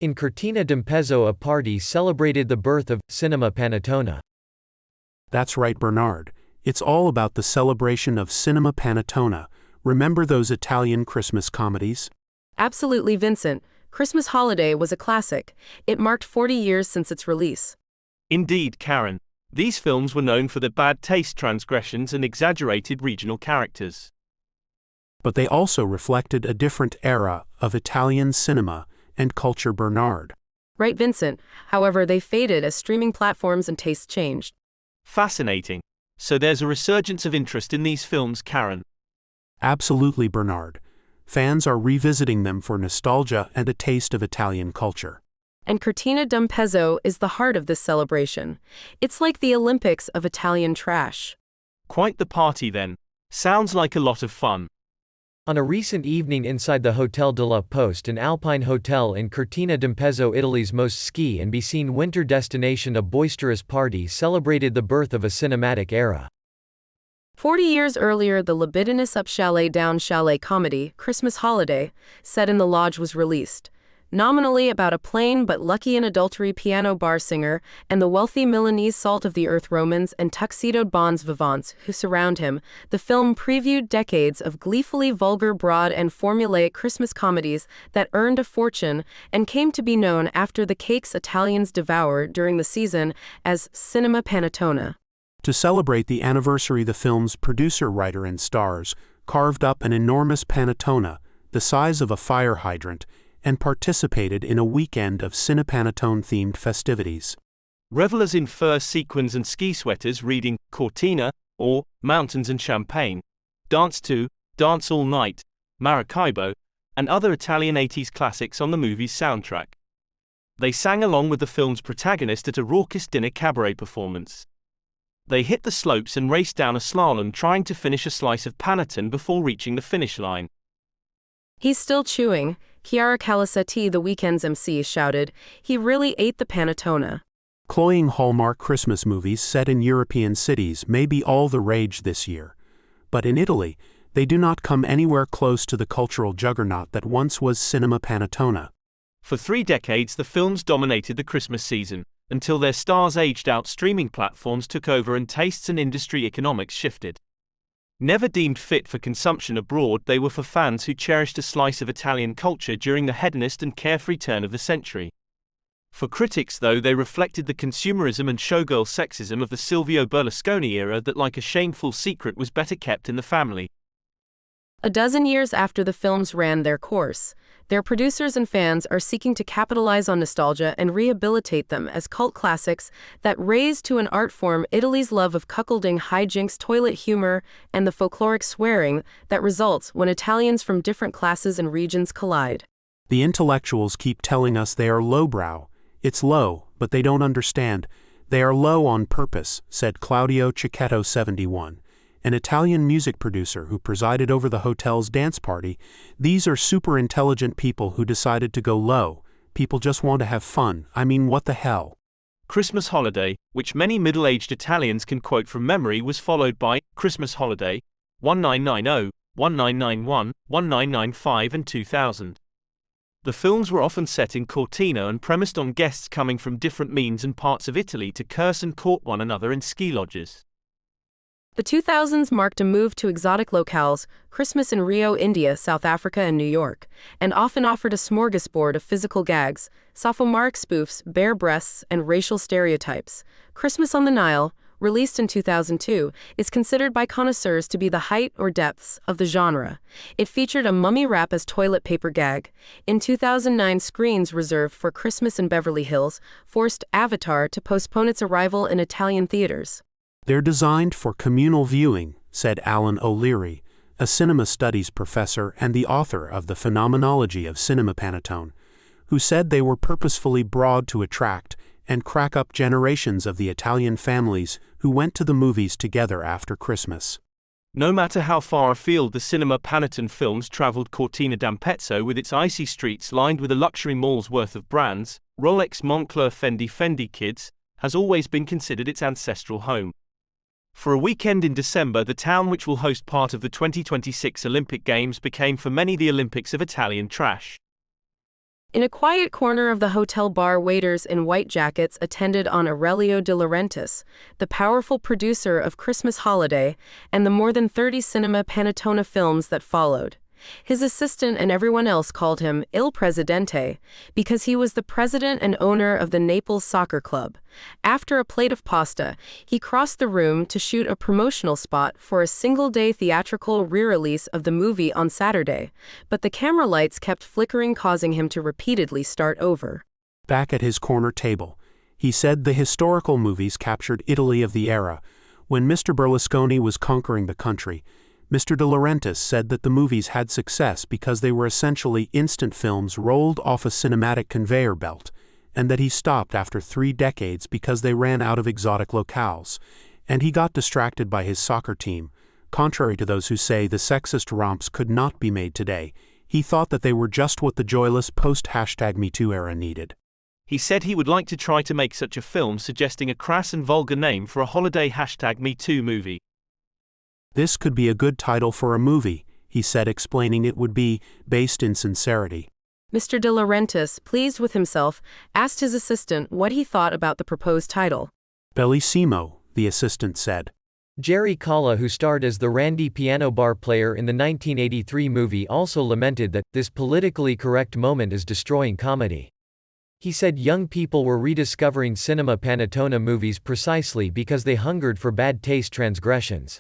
In Cortina d'Ampezzo, a party celebrated the birth of cinema panettone. That's right, Bernard. It's all about the celebration of cinema panettone. Remember those Italian Christmas comedies? Absolutely, Vincent. Christmas Holiday was a classic. It marked 40 years since its release. Indeed, Karen. These films were known for their bad taste transgressions and exaggerated regional characters. But they also reflected a different era of Italian cinema and culture, Bernard. Right, Vincent. However, they faded as streaming platforms and tastes changed. Fascinating. So there's a resurgence of interest in these films, Karen. Absolutely, Bernard. Fans are revisiting them for nostalgia and a taste of Italian culture. And Cortina d'Ampezzo is the heart of this celebration. It's like the Olympics of Italian trash. Quite the party then. Sounds like a lot of fun. On a recent evening inside the Hotel de la Poste, an alpine hotel in Cortina d'Ampezzo, Italy's most ski and be seen winter destination, a boisterous party celebrated the birth of a cinematic era. 40 years earlier, the libidinous up chalet down chalet comedy, Christmas Holiday, set in the lodge was released. Nominally about a plain but lucky in adultery piano bar singer and the wealthy Milanese salt-of-the-earth Romans and tuxedoed bons vivants who surround him, the film previewed decades of gleefully vulgar, broad and formulaic Christmas comedies that earned a fortune and came to be known after the cakes Italians devour during the season as cinema panettone. To celebrate the anniversary, the film's producer, writer, and stars carved up an enormous panettone, the size of a fire hydrant, and participated in a weekend of cinepanettone-themed festivities. Revelers in fur, sequins and ski sweaters reading Cortina, or Mountains and Champagne, danced to Dance All Night, Maracaibo, and other Italian 80s classics on the movie's soundtrack. They sang along with the film's protagonist at a raucous dinner cabaret performance. They hit the slopes and raced down a slalom trying to finish a slice of panettone before reaching the finish line. He's still chewing, Chiara Calisetti, the weekend's MC, shouted. He really ate the panettone. Cloying Hallmark Christmas movies set in European cities may be all the rage this year. But in Italy, they do not come anywhere close to the cultural juggernaut that once was cinema panettone. For 3 decades, the films dominated the Christmas season, until their stars aged out, streaming platforms took over and tastes and industry economics shifted. Never deemed fit for consumption abroad, they were for fans who cherished a slice of Italian culture during the hedonist and carefree turn of the century. For critics, though, they reflected the consumerism and showgirl sexism of the Silvio Berlusconi era that, like a shameful secret, was better kept in the family. A dozen years after the films ran their course, their producers and fans are seeking to capitalize on nostalgia and rehabilitate them as cult classics that raise to an art form Italy's love of cuckolding, hijinks, toilet humor, and the folkloric swearing that results when Italians from different classes and regions collide. The intellectuals keep telling us they are lowbrow. It's low, but they don't understand. They are low on purpose, said Claudio Cicchetto, 71. An Italian music producer who presided over the hotel's dance party. These are super intelligent people who decided to go low. People just want to have fun. I mean, what the hell? Christmas Holiday, which many middle-aged Italians can quote from memory, was followed by Christmas Holiday, 1990, 1991, 1995 and 2000. The films were often set in Cortina and premised on guests coming from different means and parts of Italy to curse and court one another in ski lodges. The 2000s marked a move to exotic locales, Christmas in Rio, India, South Africa and New York, and often offered a smorgasbord of physical gags, sophomoric spoofs, bare breasts, and racial stereotypes. Christmas on the Nile, released in 2002, is considered by connoisseurs to be the height or depths of the genre. It featured a mummy wrap as toilet paper gag. In 2009, screens reserved for Christmas in Beverly Hills forced Avatar to postpone its arrival in Italian theaters. They're designed for communal viewing, said Alan O'Leary, a cinema studies professor and the author of The Phenomenology of Cinema Panettone, who said they were purposefully broad to attract and crack up generations of the Italian families who went to the movies together after Christmas. No matter how far afield the cinema panettone films traveled, Cortina d'Ampezzo, with its icy streets lined with a luxury mall's worth of brands, Rolex, Moncler, Fendi Kids, has always been considered its ancestral home. For a weekend in December, the town which will host part of the 2026 Olympic Games became for many the Olympics of Italian trash. In a quiet corner of the hotel bar, waiters in white jackets attended on Aurelio de Laurentiis, the powerful producer of Christmas Holiday and the more than 30 cinema Panettone films that followed. His assistant and everyone else called him Il Presidente because he was the president and owner of the Naples Soccer Club. After a plate of pasta, he crossed the room to shoot a promotional spot for a single-day theatrical re-release of the movie on Saturday, but the camera lights kept flickering, causing him to repeatedly start over. Back at his corner table, he said the historical movies captured Italy of the era. When Mr. Berlusconi was conquering the country, Mr. De Laurentiis said that the movies had success because they were essentially instant films rolled off a cinematic conveyor belt, and that he stopped after 3 decades because they ran out of exotic locales, and he got distracted by his soccer team. Contrary to those who say the sexist romps could not be made today, he thought that they were just what the joyless post-#MeToo era needed. He said he would like to try to make such a film, suggesting a crass and vulgar name for a holiday #MeToo movie. This could be a good title for a movie, he said, explaining it would be based in sincerity. Mr. De Laurentiis, pleased with himself, asked his assistant what he thought about the proposed title. Bellissimo, the assistant said. Jerry Calla, who starred as the Randy piano bar player in the 1983 movie, also lamented that this politically correct moment is destroying comedy. He said young people were rediscovering cinema Panettone movies precisely because they hungered for bad taste transgressions.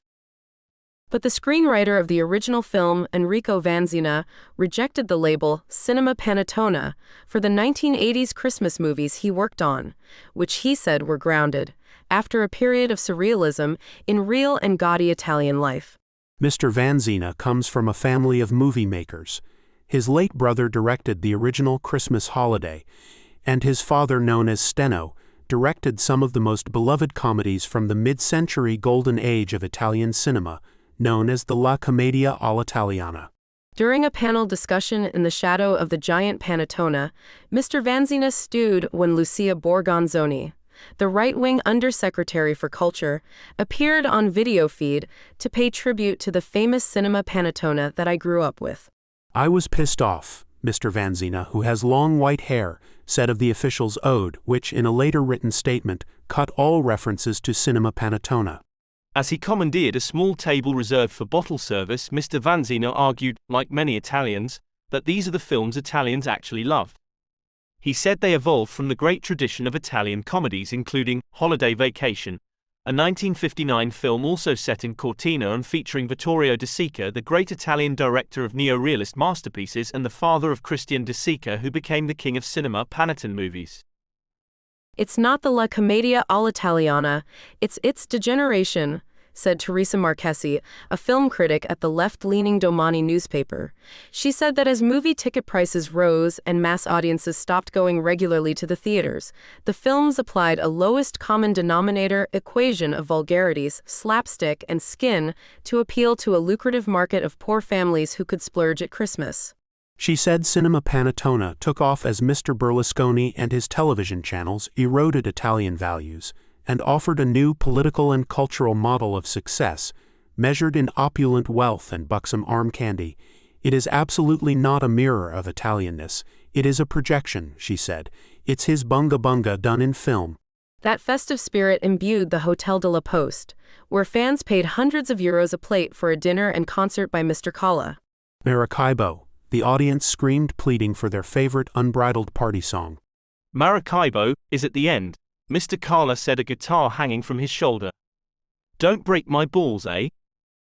But the screenwriter of the original film, Enrico Vanzina, rejected the label Cinema Panettone for the 1980s Christmas movies he worked on, which he said were grounded, after a period of surrealism, in real and gaudy Italian life. Mr. Vanzina comes from a family of movie makers. His late brother directed the original Christmas Holiday, and his father, known as Steno, directed some of the most beloved comedies from the mid-century golden age of Italian cinema, known as the La Commedia all'Italiana. During a panel discussion in the shadow of the giant Panettone, Mr. Vanzina stewed when Lucia Borgonzoni, the right-wing undersecretary for culture, appeared on video feed to pay tribute to the famous cinema Panettone that I grew up with. I was pissed off, Mr. Vanzina, who has long white hair, said of the official's ode, which in a later written statement cut all references to cinema Panettone. As he commandeered a small table reserved for bottle service, Mr. Vanzina argued, like many Italians, that these are the films Italians actually love. He said they evolved from the great tradition of Italian comedies, including Holiday Vacation, a 1959 film also set in Cortina and featuring Vittorio De Sica, the great Italian director of neo-realist masterpieces and the father of Christian De Sica, who became the king of cinema Panettone movies. It's not the La Commedia all'Italiana, it's its degeneration, said Teresa Marchesi, a film critic at the left-leaning Domani newspaper. She said that as movie ticket prices rose and mass audiences stopped going regularly to the theaters, the films applied a lowest common denominator equation of vulgarities, slapstick, and skin to appeal to a lucrative market of poor families who could splurge at Christmas. She said cinema Panettone took off as Mr. Berlusconi and his television channels eroded Italian values and offered a new political and cultural model of success, measured in opulent wealth and buxom arm candy. It is absolutely not a mirror of Italianness. It is a projection, she said. It's his bunga bunga done in film. That festive spirit imbued the Hotel de la Poste, where fans paid hundreds of euros a plate for a dinner and concert by Mr. Calla. Maracaibo. The audience screamed, pleading for their favorite unbridled party song. Maracaibo is at the end, Mr. Calla said, a guitar hanging from his shoulder. Don't break my balls, eh?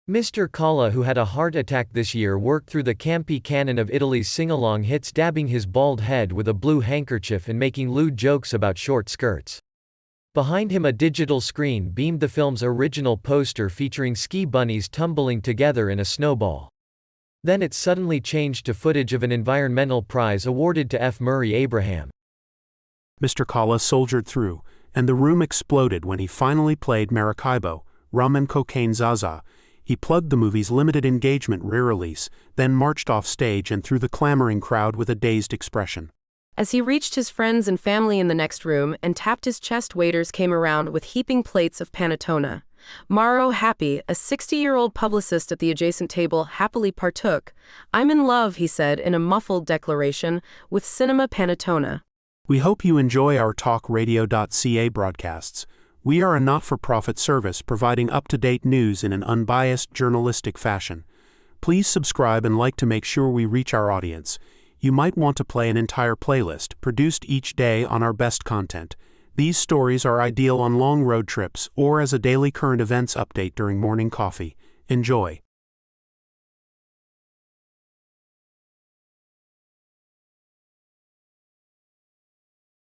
Mr. Calla, who had a heart attack this year, worked through the campy canon of Italy's sing-along hits, dabbing his bald head with a blue handkerchief and making lewd jokes about short skirts. Behind him, a digital screen beamed the film's original poster featuring ski bunnies tumbling together in a snowball. Then it suddenly changed to footage of an environmental prize awarded to F. Murray Abraham. Mr. Calla soldiered through, and the room exploded when he finally played Maracaibo, Rum and Cocaine Zaza. He plugged the movie's limited engagement re-release, then marched off stage and through the clamoring crowd with a dazed expression. As he reached his friends and family in the next room and tapped his chest, waiters came around with heaping plates of Panettone. Mauro Happy, a 60-year-old publicist at the adjacent table, happily partook. "I'm in love," he said in a muffled declaration, "with cinema Panettone." We hope you enjoy our talkradio.ca broadcasts. We are a not-for-profit service providing up-to-date news in an unbiased journalistic fashion. Please subscribe and like to make sure we reach our audience. You might want to play an entire playlist produced each day on our best content. These stories are ideal on long road trips or as a daily current events update during morning coffee. Enjoy.